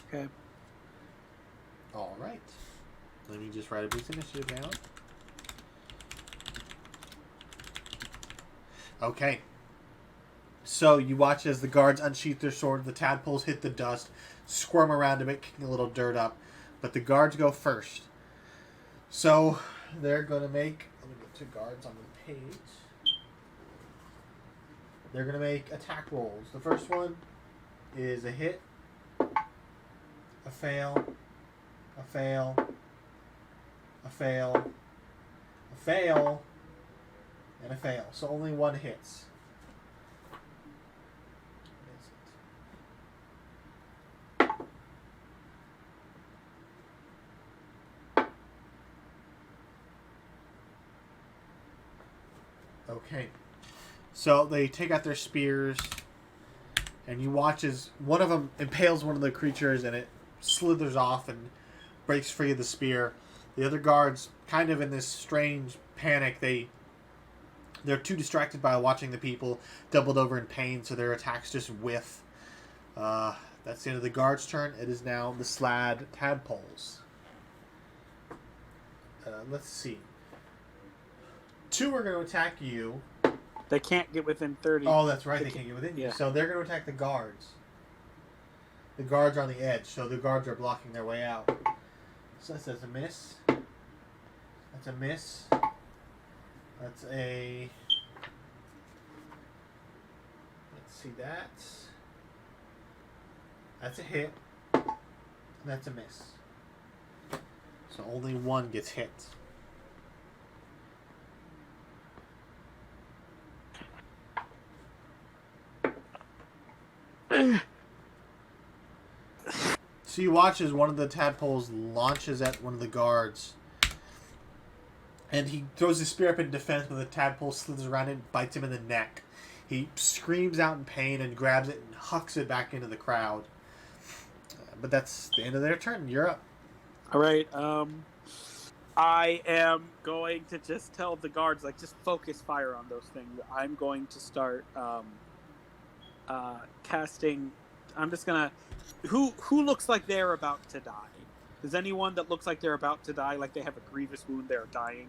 Okay. All right. Let me just write a boost initiative down. Okay. So you watch as the guards unsheath their sword, the tadpoles hit the dust, squirm around a bit, kicking a little dirt up. But the guards go first. So they're going to make... Let me get to guards on the page. They're going to make attack rolls. The first one is a hit, a fail, a fail, a fail, a fail, and a fail. So only one hits. Okay. So they take out their spears, and you watch as one of them impales one of the creatures, and it slithers off and breaks free of the spear. The other guards, kind of in this strange panic, they're too distracted by watching the people doubled over in pain, so their attacks just whiff. That's the end of the guard's turn. It is now the Slad tadpoles. Let's see. 2 are going to attack you. They can't get within 30. Oh, that's right. They can't get within you. Yeah. So they're going to attack the guards. The guards are on the edge, so the guards are blocking their way out. So that's a miss. That's a miss. That's a... Let's see that. That's a hit. And that's a miss. So only one gets hit. So you watch as one of the tadpoles launches at one of the guards. And he throws his spear up in defense, but the tadpole slithers around it and bites him in the neck. He screams out in pain and grabs it and hucks it back into the crowd. But that's the end of their turn. You're up. All right. I am going to just tell the guards, like, just focus fire on those things. I'm going to start casting. I'm just gonna. Who looks like they're about to die? Does anyone that looks like they're about to die, like they have a grievous wound, they're dying?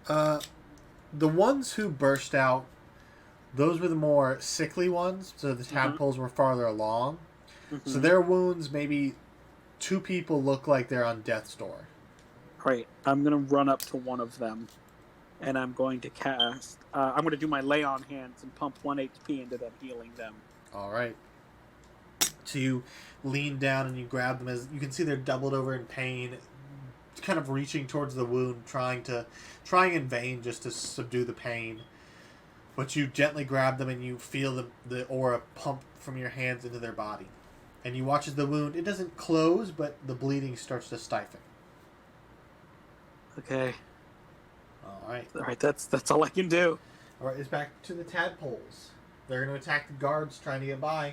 The ones who burst out, those were the more sickly ones. So the tadpoles were farther along. Mm-hmm. So their wounds, maybe 2 people look like they're on death's door. Right. I'm going to run up to one of them, and I'm going to cast... I'm going to do my lay on hands and pump 1 HP into them, healing them. All right. So you lean down and you grab them as... You can see they're doubled over in pain, kind of reaching towards the wound, trying in vain just to subdue the pain. But you gently grab them and you feel the aura pump from your hands into their body. And you watch as the wound, it doesn't close, but the bleeding starts to stiffen. Okay. All right. All right, that's all I can do. All right, it's back to the tadpoles. They're going to attack the guards trying to get by.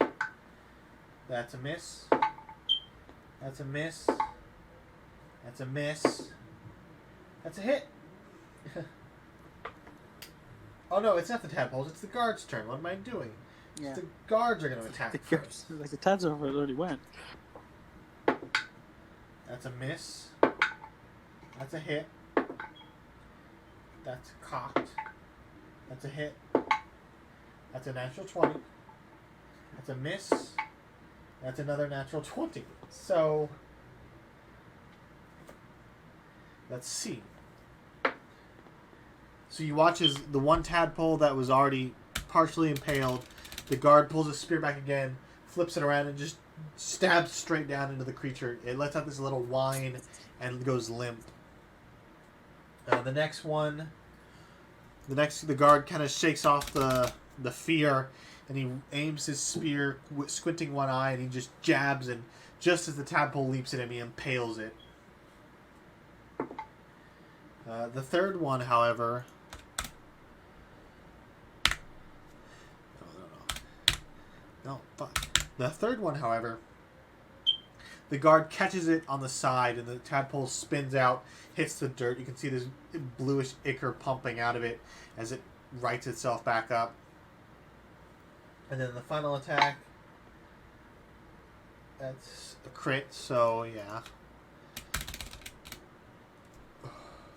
That's a miss. That's a miss. That's a miss. That's a hit. Oh no, it's not the tadpoles. It's the guards' turn. What am I doing? Yeah. The guards are going to attack first. Like the tads already went. That's a miss. That's a hit. That's cocked. That's a hit. That's a natural 20. That's a miss. That's another natural 20. So, let's see. So you watch as the one tadpole that was already partially impaled, the guard pulls his spear back again, flips it around, and just stabs straight down into the creature. It lets out this little whine and goes limp. The next one, the guard kind of shakes off the fear, and he aims his spear, squinting one eye, and he just jabs, and just as the tadpole leaps at him, he impales it. The third one, however... No, fuck. The third one, however, the guard catches it on the side, and the tadpole spins out, hits the dirt. You can see this bluish ichor pumping out of it as it rights itself back up. And then the final attack That's a crit, so yeah.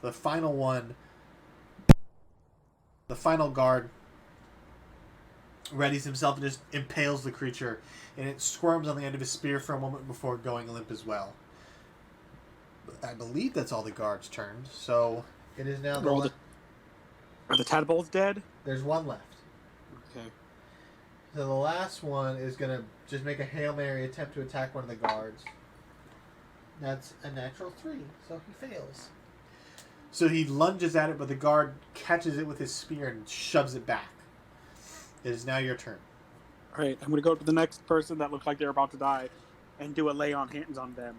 The final one, the final guard readies himself and just impales the creature, and it squirms on the end of his spear for a moment before going limp as well. I believe that's all the guards' turns, so it is now Are the tadpoles dead? There's one left. Okay. So the last one is going to just make a Hail Mary attempt to attack one of the guards. That's a natural 3, so he fails. So he lunges at it, but the guard catches it with his spear and shoves it back. It is now your turn. All right, I'm going to go to the next person that looked like they're about to die and do a lay on hands on them.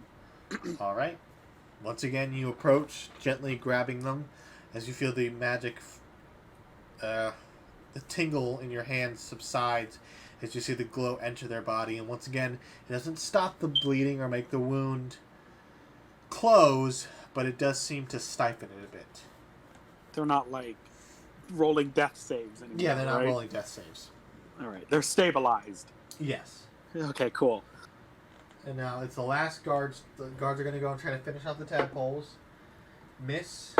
All right. Once again, you approach, gently grabbing them as you feel the magic, the tingle in your hands subsides as you see the glow enter their body. And once again, it doesn't stop the bleeding or make the wound close, but it does seem to stifle it a bit. They're not like rolling death saves anymore. Yeah, they're not right? rolling death saves. All right, they're stabilized. Yes. Okay, cool. And now it's the last guards. The guards are going to go and try to finish off the tadpoles. Miss.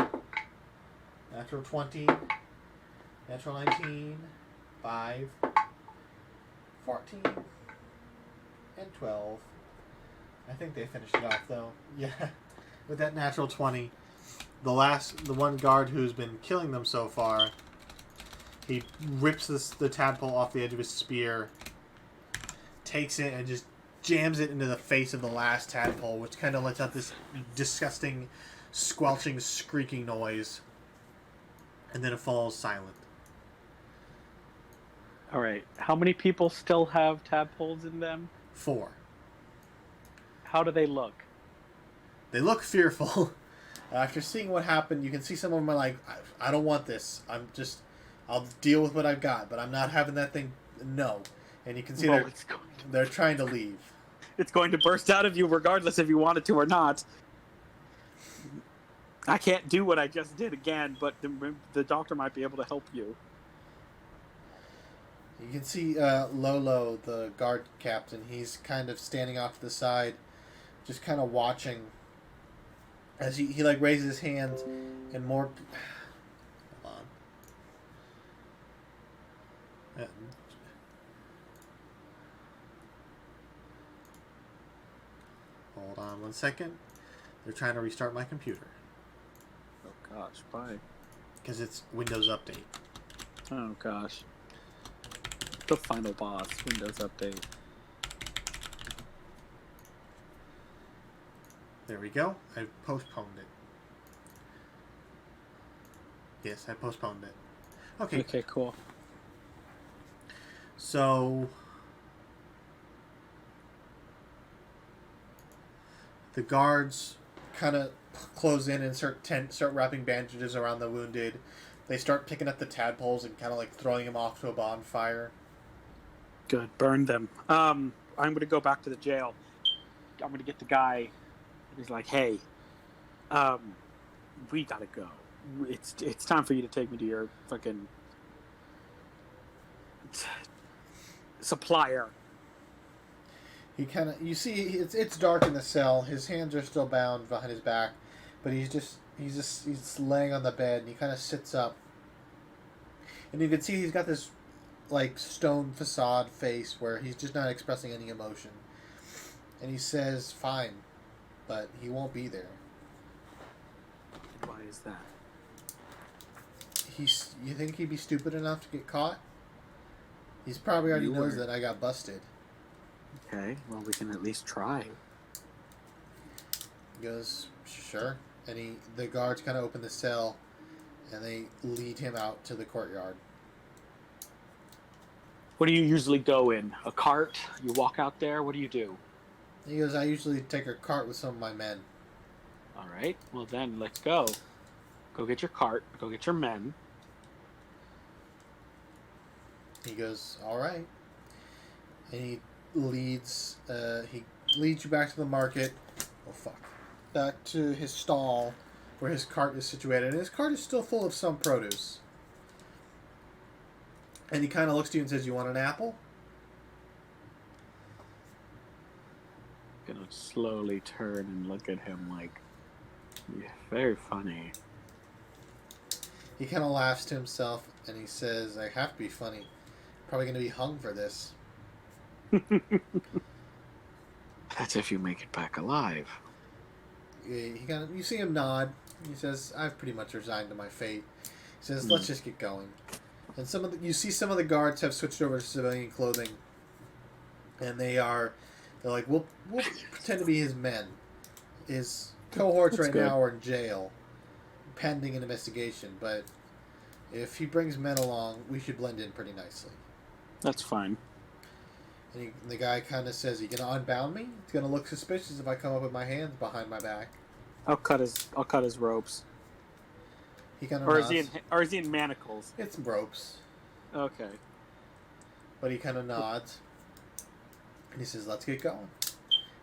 Natural 20. Natural 19. 5. 14. And 12. I think they finished it off, though. Yeah. With that natural 20. The one guard who's been killing them so far, he rips the tadpole off the edge of his spear, takes it, and just jams it into the face of the last tadpole, which kind of lets out this disgusting, squelching, squeaking noise. And then it falls silent. All right, how many people still have tadpoles in them? 4. How do they look? They look fearful. After seeing what happened, you can see some of them are like, I don't want this. I'll deal with what I've got, but I'm not having that thing. No. And you can see they're trying to leave. It's going to burst out of you regardless if you want it to or not. I can't do what I just did again, but the doctor might be able to help you. You can see Lolo, the guard captain. He's kind of standing off to the side, just kind of watching. As he like raises his hand, and more. Hold on. Hold on 1 second. They're trying to restart my computer. Oh gosh, why? Because it's Windows Update. Oh gosh. The final boss, Windows Update. There we go. I postponed it. Yes, I postponed it. Okay. Okay, cool. So the guards kind of close in and start wrapping bandages around the wounded. They start picking up the tadpoles and kind of like throwing them off to a bonfire. Good, burn them. I'm gonna go back to the jail. I'm gonna get the guy. He's like, hey, we gotta go. It's time for you to take me to your fucking supplier. He kind of, you see, it's dark in the cell. His hands are still bound behind his back, but he's laying on the bed, and he kind of sits up, and you can see he's got this like stone facade face where he's just not expressing any emotion, and he says, "Fine, but he won't be there." Why is that? You think he'd be stupid enough to get caught? He's probably already knows that I got busted. Okay, well, we can at least try. He goes, sure. And the guards kind of open the cell, and they lead him out to the courtyard. What do you usually go in? A cart? You walk out there? What do you do? He goes, I usually take a cart with some of my men. All right, well then, let's go. Go get your cart. Go get your men. He goes, all right. And he leads you back to the market. Oh, fuck. Back to his stall where his cart is situated. And his cart is still full of some produce. And he kind of looks to you and says, you want an apple? Gonna slowly turn and look at him like, yeah, very funny. He kind of laughs to himself and he says, "I have to be funny. Probably going to be hung for this." That's if you make it back alive. You see him nod. He says, "I've pretty much resigned to my fate." He says, "Let's just get going." And you see some of the guards have switched over to civilian clothing, and they're like, we'll pretend to be his men. His cohorts That's right good. now are in jail, pending an investigation. But if he brings men along, we should blend in pretty nicely. That's fine. And the guy kind of says, "You gonna unbound me? It's gonna look suspicious if I come up with my hands behind my back." I'll cut his ropes. He kind of Or nods. is he in manacles? It's ropes, Okay. but he kind of nods. And he says, "Let's get going."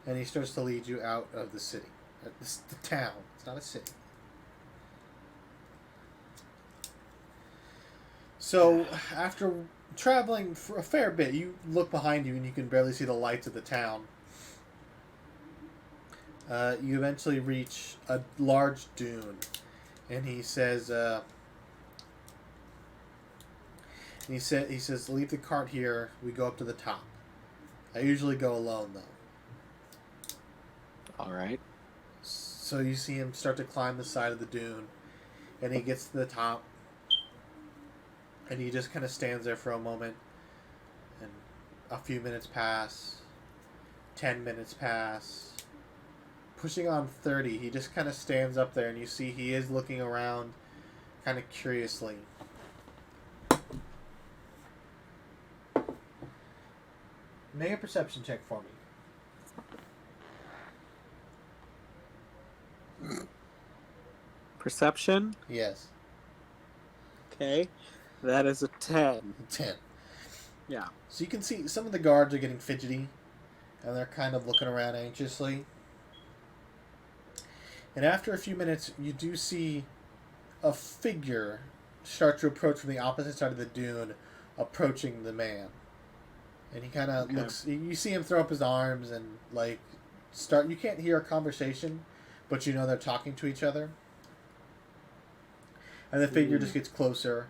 And he starts to lead you out of the city. The town. It's not a city. So, after traveling for a fair bit, you look behind you and you can barely see the lights of the town. You eventually reach a large dune. And he says, he says, "Leave the cart here. We go up to the top. I usually go alone, though." All right. So you see him start to climb the side of the dune, and he gets to the top, and he just kind of stands there for a moment, and a few minutes pass, 10 minutes pass, pushing on 30. He just kind of stands up there, and you see he is looking around kind of curiously. Make a perception check for me. Perception. Yes. Okay. That is a 10. 10. Yeah. So you can see some of the guards are getting fidgety, and they're kind of looking around anxiously. And after a few minutes, you do see a figure start to approach from the opposite side of the dune, approaching the man. And he kind of looks. You see him throw up his arms and start. You can't hear a conversation, but you know they're talking to each other. And the figure just gets closer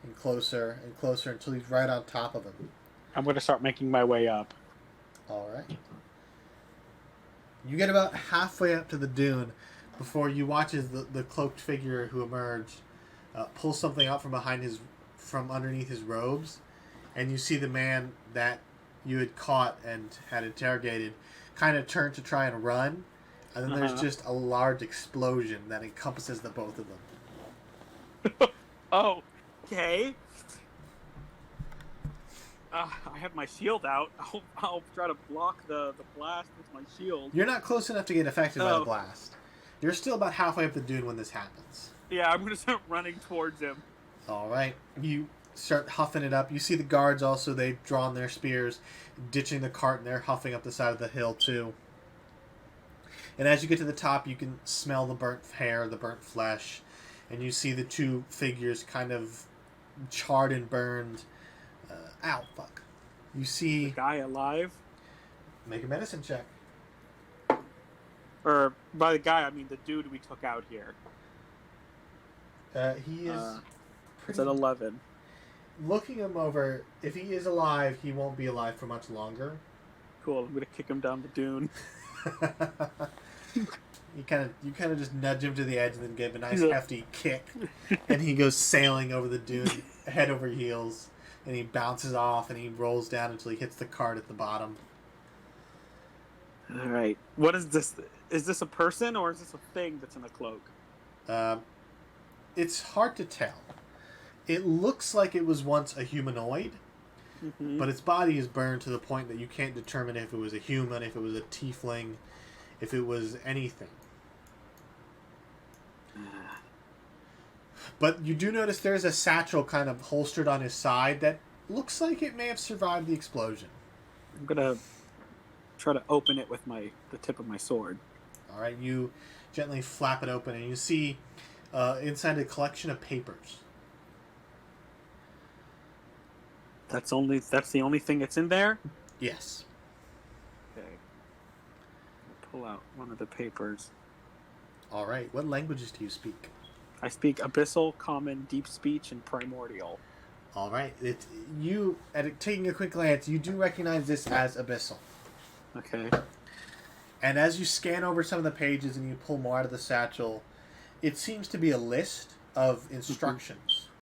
and closer and closer until he's right on top of him. I'm going to start making my way up. All right. You get about halfway up to the dune before you watch as the cloaked figure who emerged pull something out from underneath his robes, and you see the man that you had caught and had interrogated kind of turn to try and run, and then there's just a large explosion that encompasses the both of them. Oh, okay. I have my shield out. I'll try to block the blast with my shield. You're not close enough to get affected by the blast. You're still about halfway up the dune when this happens. Yeah, I'm going to start running towards him. All right. You start huffing it up. You see the guards also, they've drawn their spears, ditching the cart, and they're huffing up the side of the hill too. And as you get to the top, you can smell the burnt hair, the burnt flesh, and you see the two figures kind of charred and burned. Ow, fuck. You see... The guy alive? Make a medicine check. Or, by the guy, I mean the dude we took out here. He is... It's at 11. Looking him over, if he is alive, he won't be alive for much longer. Cool, I'm going to kick him down the dune. You kind of just nudge him to the edge and then give him a nice hefty kick, and he goes sailing over the dune, head over heels, and he bounces off and he rolls down until he hits the cart at the bottom. All right, what is this? Is this a person or is this a thing that's in a cloak? It's hard to tell. It looks like it was once a humanoid, but its body is burned to the point that you can't determine if it was a human, if it was a tiefling, if it was anything. But you do notice there's a satchel kind of holstered on his side that looks like it may have survived the explosion. I'm gonna try to open it with the tip of my sword. All right, you gently flap it open, and you see inside a collection of papers. That's the only thing that's in there? Yes. Okay. pull out one of the papers. All right. What languages do you speak? I speak Abyssal, Common, Deep Speech, and Primordial. All right. Taking a quick glance, you do recognize this as Abyssal. Okay. And as you scan over some of the pages and you pull more out of the satchel, it seems to be a list of instructions